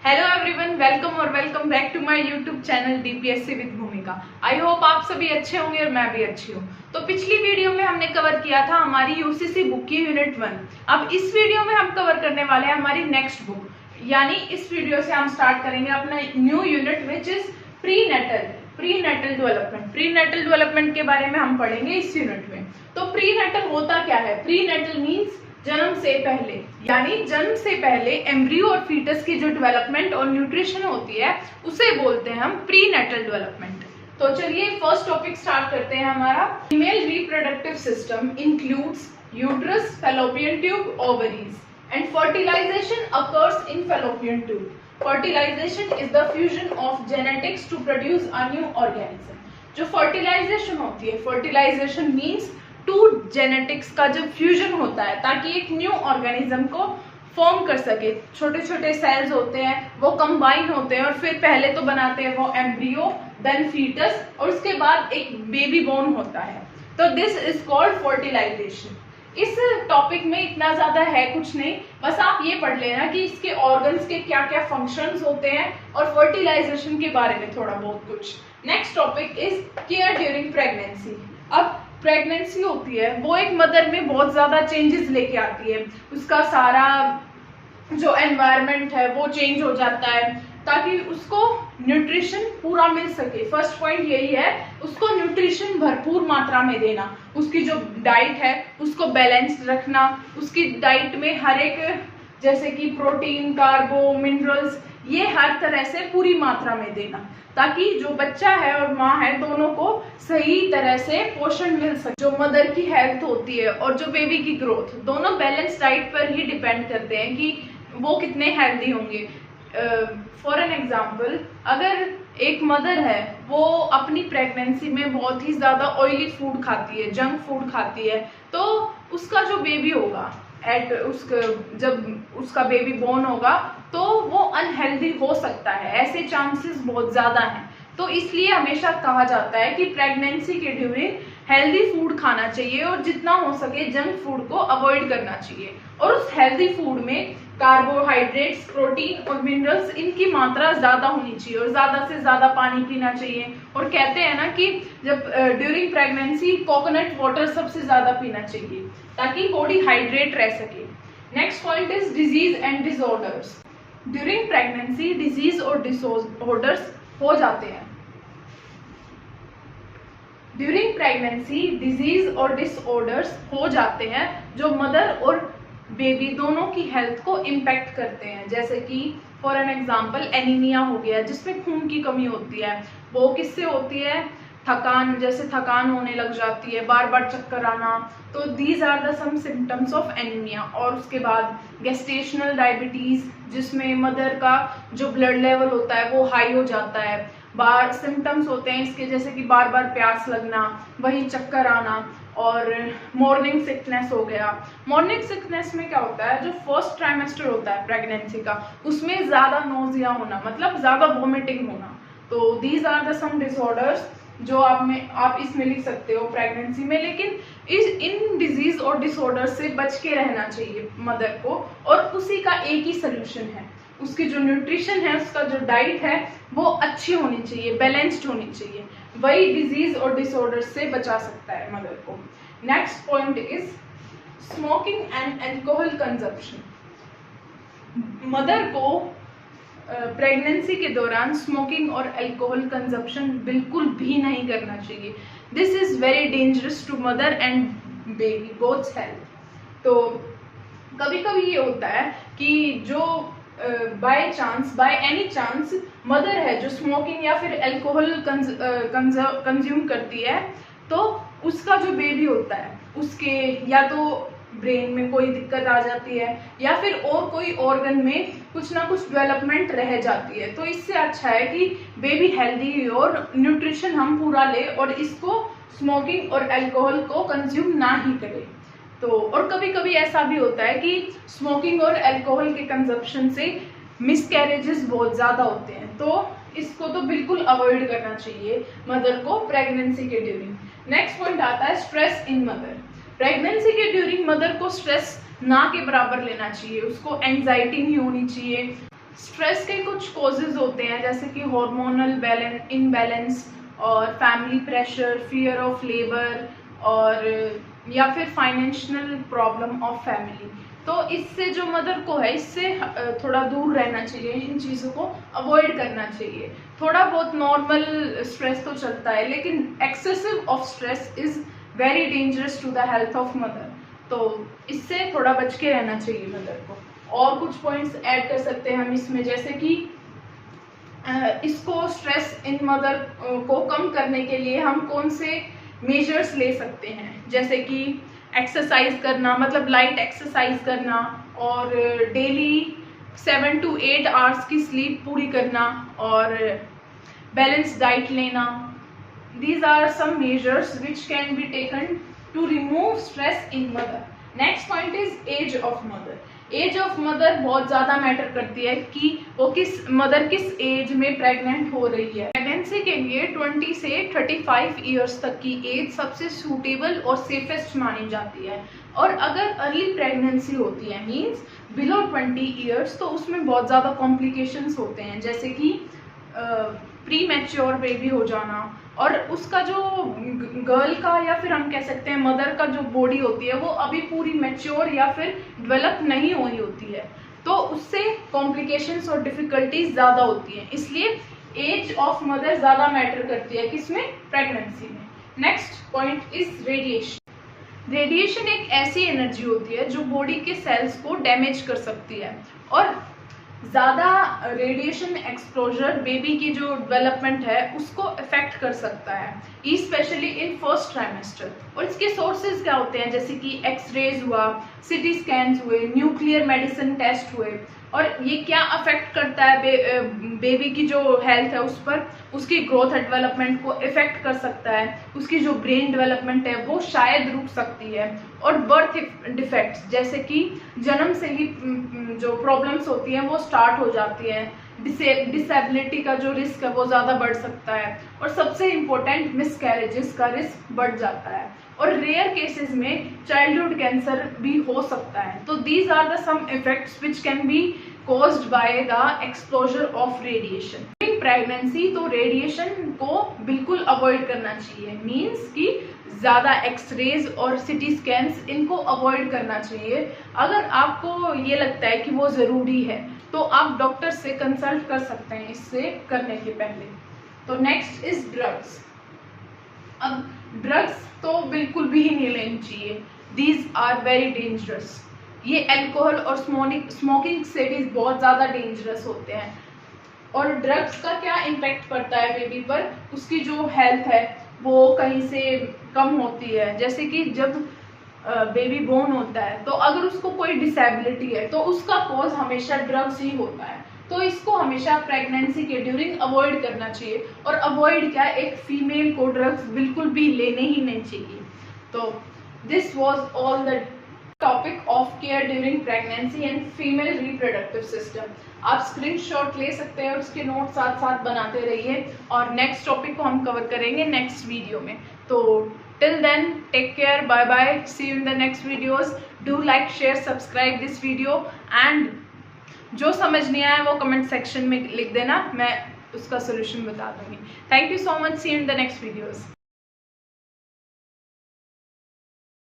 Hello everyone, welcome और welcome back to my YouTube channel DPSC with Bhumika. I hope आप सभी अच्छे होंगे और मैं भी अच्छी हूँ। तो पिछली वीडियो में हमने कवर किया था हमारी यूसीसी बुक की यूनिट 1। अब इस वीडियो में हम कवर करने वाले हैं हमारी नेक्स्ट बुक, यानी इस वीडियो से हम स्टार्ट करेंगे अपना new unit which is prenatal development के बारे में हम पढ़ेंगे इस यूनिट में। तो प्रीनेटल होता क्या है? प्रीनेटल मीन्स जन्म से पहले, यानी जन्म से पहले एम्ब्रियो और फीटस की जो डेवलपमेंट और न्यूट्रिशन होती है उसे बोलते हैं हम प्रीनेटल डेवलपमेंट। तो चलिए फर्स्ट टॉपिक स्टार्ट करते हैं हमारा। Female reproductive system includes uterus, fallopian tube, ovaries and fertilisation occurs in fallopian tube. Fertilisation is the fusion of genetics to produce a new organism. जो फर्टिलाइजेशन होती है, fertilisation means to genetics का जब fusion होता है ताकि एक new organism को फॉर्म कर सके। छोटे छोटे सेल्स होते हैं, वो कंबाइन होते हैं और फिर पहले तो बनाते हैं वो एम्ब्रियो, देन फीटस और उसके बाद एक बेबी बोर्न होता है। तो दिस इज कॉल्ड फर्टिलाइजेशन। इस टॉपिक में इतना ज्यादा है कुछ नहीं, बस आप ये पढ़ लेना कि इसके ऑर्गन्स के क्या क्या फंक्शंस होते हैं और फर्टिलाइजेशन के बारे में थोड़ा बहुत कुछ। Next topic is care during pregnancy. अब प्रेगनेंसी होती है वो एक मदर में बहुत ज्यादा चेंजेस लेके आती है। उसका सारा जो एनवायरनमेंट है वो चेंज हो जाता है ताकि उसको न्यूट्रिशन पूरा मिल सके। फर्स्ट पॉइंट यही है, उसको न्यूट्रिशन भरपूर मात्रा में देना। उसकी जो डाइट है उसको बैलेंस्ड रखना। उसकी डाइट में हर एक जैसे कि प्रोटीन, कार्बो, मिनरल्स, ये हर तरह से पूरी मात्रा में देना ताकि जो बच्चा है और माँ है दोनों को सही तरह से पोषण मिल सके। जो मदर की हेल्थ होती है और जो बेबी की ग्रोथ, दोनों बैलेंस डाइट पर ही डिपेंड करते हैं कि वो कितने हेल्दी होंगे। फॉर एन एग्जाम्पल, अगर एक मदर है वो अपनी प्रेगनेंसी में बहुत ही ज्यादा ऑयली फूड खाती है, जंक फूड खाती है, तो उसका जो बेबी होगा जब उसका बेबी बोर्न होगा तो वो अनहेल्दी हो सकता है। ऐसे चांसेस बहुत ज्यादा हैं। तो इसलिए हमेशा कहा जाता है कि प्रेगनेंसी के ड्यूरिंग हेल्दी फूड खाना चाहिए और जितना हो सके जंक फूड को अवॉइड करना चाहिए। और उस हेल्दी फूड में कार्बोहाइड्रेट्स, प्रोटीन और मिनरल्स, इनकी मात्रा ज्यादा होनी चाहिए और ज्यादा से ज्यादा पानी पीना चाहिए। और कहते हैं ना कि जब ड्यूरिंग प्रेगनेंसी कोकोनट वाटर सबसे ज्यादा पीना चाहिए ताकि बॉडी हाइड्रेट रह सके। Next point is disease and disorders. During pregnancy disease और डिसऑर्डर्स हो जाते हैं। ड्यूरिंग प्रेगनेंसी डिजीज और डिसऑर्डर्स हो जाते हैं जो मदर और बेबी दोनों की हेल्थ को इम्पैक्ट करते हैं। जैसे कि फॉर एन एग्जाम्पल एनीमिया हो गया, जिसमें खून की कमी होती है। वो किससे होती है? जैसे थकान होने लग जाती है, बार बार चक्कर आना। तो these are the some symptoms of anaemia. और उसके बाद गेस्टेशनल डायबिटीज, जिसमें मदर का जो ब्लड लेवल होता है वो हाई हो जाता है। बार सिम्टम्स होते हैं इसके, जैसे कि बार बार प्यास लगना, वही चक्कर आना। और मॉर्निंग सिकनेस हो गया। मॉर्निंग सिकनेस में क्या होता है, जो फर्स्ट ट्राइमेस्टर होता है प्रेगनेंसी का, उसमें ज्यादा नोजिया होना, मतलब ज्यादा वोमिटिंग होना। तो these are the some disorders जो आप इसमें लिख सकते हो प्रेगनेंसी में। लेकिन इन डिजीज और डिसऑर्डर से बच के रहना चाहिए मदर को, और उसी का एक ही सोल्यूशन है, उसकी जो न्यूट्रिशन है, उसका जो डाइट है वो अच्छी होनी चाहिए, बैलेंस्ड होनी चाहिए। वही डिजीज और डिसऑर्डर से बचा सकता है मदर को। Next point is smoking and alcohol consumption. Mother को प्रेगनेंसी के दौरान स्मोकिंग और अल्कोहल कंजप्शन बिल्कुल भी नहीं करना चाहिए। This is very dangerous to mother and baby both health. तो कभी कभी ये होता है कि जो बाय एनी चांस मदर है जो स्मोकिंग या फिर अल्कोहल कंज्यूम करती है, तो उसका जो बेबी होता है उसके या तो ब्रेन में कोई दिक्कत आ जाती है या फिर और कोई ऑर्गन में कुछ ना कुछ डेवलपमेंट रह जाती है। तो इससे अच्छा है कि बेबी हेल्दी और न्यूट्रिशन हम पूरा ले और इसको स्मोकिंग और अल्कोहल को कंज्यूम ना ही करे। तो और कभी कभी ऐसा भी होता है कि स्मोकिंग और अल्कोहल के कंजप्शन से मिसकैरेजेस बहुत ज्यादा होते हैं। तो इसको तो बिल्कुल अवॉइड करना चाहिए मदर को प्रेगनेंसी के ड्यूरिंग। नेक्स्ट पॉइंट आता है स्ट्रेस इन मदर। प्रेगनेंसी के ड्यूरिंग मदर को स्ट्रेस ना के बराबर लेना चाहिए, उसको एंजाइटी नहीं होनी चाहिए। स्ट्रेस के कुछ कॉजेज होते हैं जैसे कि हार्मोनल इम्बैलेंस और family pressure, fear of labour और या फिर फाइनेंशियल प्रॉब्लम ऑफ फैमिली। तो इससे जो मदर को है इससे थोड़ा दूर रहना चाहिए, इन चीज़ों को अवॉइड करना चाहिए। थोड़ा बहुत नॉर्मल स्ट्रेस तो चलता है, लेकिन excessive of stress is very dangerous to the health of mother. तो इससे थोड़ा बच के रहना चाहिए मदर को। और कुछ पॉइंट्स ऐड कर सकते हैं हम इसमें, जैसे कि इसको स्ट्रेस इन मदर को कम करने के लिए हम कौन से मेजर्स ले सकते हैं, जैसे कि एक्सरसाइज करना, मतलब लाइट एक्सरसाइज करना, और डेली 7 to 8 आवर्स की स्लीप पूरी करना, और बैलेंस डाइट लेना। These are some measures which can be taken to remove stress in mother. Next point is age of mother. Age of mother बहुत ज़्यादा मैटर करती है कि वो मदर किस एज में प्रेग्नेंट हो रही है। प्रेगनेंसी के लिए 20 से 35 ईयर्स तक की एज सबसे सूटेबल और सेफेस्ट मानी जाती है। और अगर अर्ली प्रेगनेंसी होती है मींस बिलो 20 ईयर्स, तो उसमें बहुत ज़्यादा कॉम्प्लिकेशंस होते हैं, जैसे कि प्री मैच्योर बेबी हो जाना, और उसका जो गर्ल का या फिर हम कह सकते हैं मदर का जो बॉडी होती है वो अभी पूरी मैच्योर या फिर डेवलप नहीं हुई होती है, तो उससे कॉम्प्लिकेशंस और डिफिकल्टीज ज़्यादा होती हैं। इसलिए एज ऑफ मदर ज़्यादा मैटर करती है किसमें, प्रेगनेंसी में। Next point is radiation. Radiation एक ऐसी एनर्जी होती है जो बॉडी के सेल्स को डैमेज कर सकती है, और ज़्यादा रेडिएशन एक्सपोजर बेबी की जो डेवलपमेंट है उसको इफेक्ट कर सकता है, स्पेशली इन फर्स्ट ट्राइमेस्टर। और इसके सोर्सेज क्या होते हैं, जैसे कि एक्सरेज हुआ, सिटी स्कैन्स हुए, न्यूक्लियर मेडिसिन टेस्ट हुए। और ये क्या अफेक्ट करता है बेबी की जो हेल्थ है उस पर, उसकी ग्रोथ एंड डेवलपमेंट को इफेक्ट कर सकता है, उसकी जो ब्रेन डेवलपमेंट है वो शायद रुक सकती है। और बर्थ डिफेक्ट्स, जैसे कि जन्म से ही जो प्रॉब्लम्स होती हैं वो स्टार्ट हो जाती है, डिसेबिलिटी का जो रिस्क है वो ज़्यादा बढ़ सकता है, और सबसे इम्पोर्टेंट मिसकैरेजेस का रिस्क बढ़ जाता है, और रेयर केसेस में चाइल्डहुड कैंसर भी हो सकता है। तो these are the some effects which can be caused by the exposure of radiation during pregnancy। तो रेडिएशन को बिल्कुल अवॉइड करना चाहिए, मीन्स कि ज़्यादा एक्सरेज और सिटी स्कैन्स इनको अवॉइड करना चाहिए। अगर आपको ये लगता है कि वो ज़रूरी है तो आप डॉक्टर से कंसल्ट कर सकते हैं इससे करने के पहले। तो नेक्स्ट इज ड्रग्स। अब ड्रग्स तो बिल्कुल भी नहीं लेनी चाहिए, दीज आर वेरी डेंजरस। ये अल्कोहल और स्मोकिंग से भी बहुत ज़्यादा डेंजरस होते हैं। और ड्रग्स का क्या इम्पैक्ट पड़ता है बेबी पर, उसकी जो हेल्थ है वो कहीं से कम होती है। जैसे कि जब बेबी बोर्न होता है तो अगर उसको कोई डिसेबिलिटी है तो उसका कॉज हमेशा ड्रग्स ही होता है। तो इसको हमेशा प्रेगनेंसी के ड्यूरिंग अवॉइड करना चाहिए। और अवॉइड क्या, एक फीमेल को ड्रग्स बिल्कुल भी लेने ही नहीं चाहिए। तो this was all the topic of care during pregnancy and female reproductive system. आप स्क्रीनशॉट ले सकते हैं और उसके नोट साथ साथ बनाते रहिए, और नेक्स्ट टॉपिक को हम कवर करेंगे नेक्स्ट वीडियो में। तो till then take care, bye bye, see you in the next videos. Do like, share, subscribe this video, and जो समझ नहीं आया वो कमेंट सेक्शन में लिख देना, मैं उसका सोल्यूशन बता दूंगी। Thank you so much, see you in the next videos.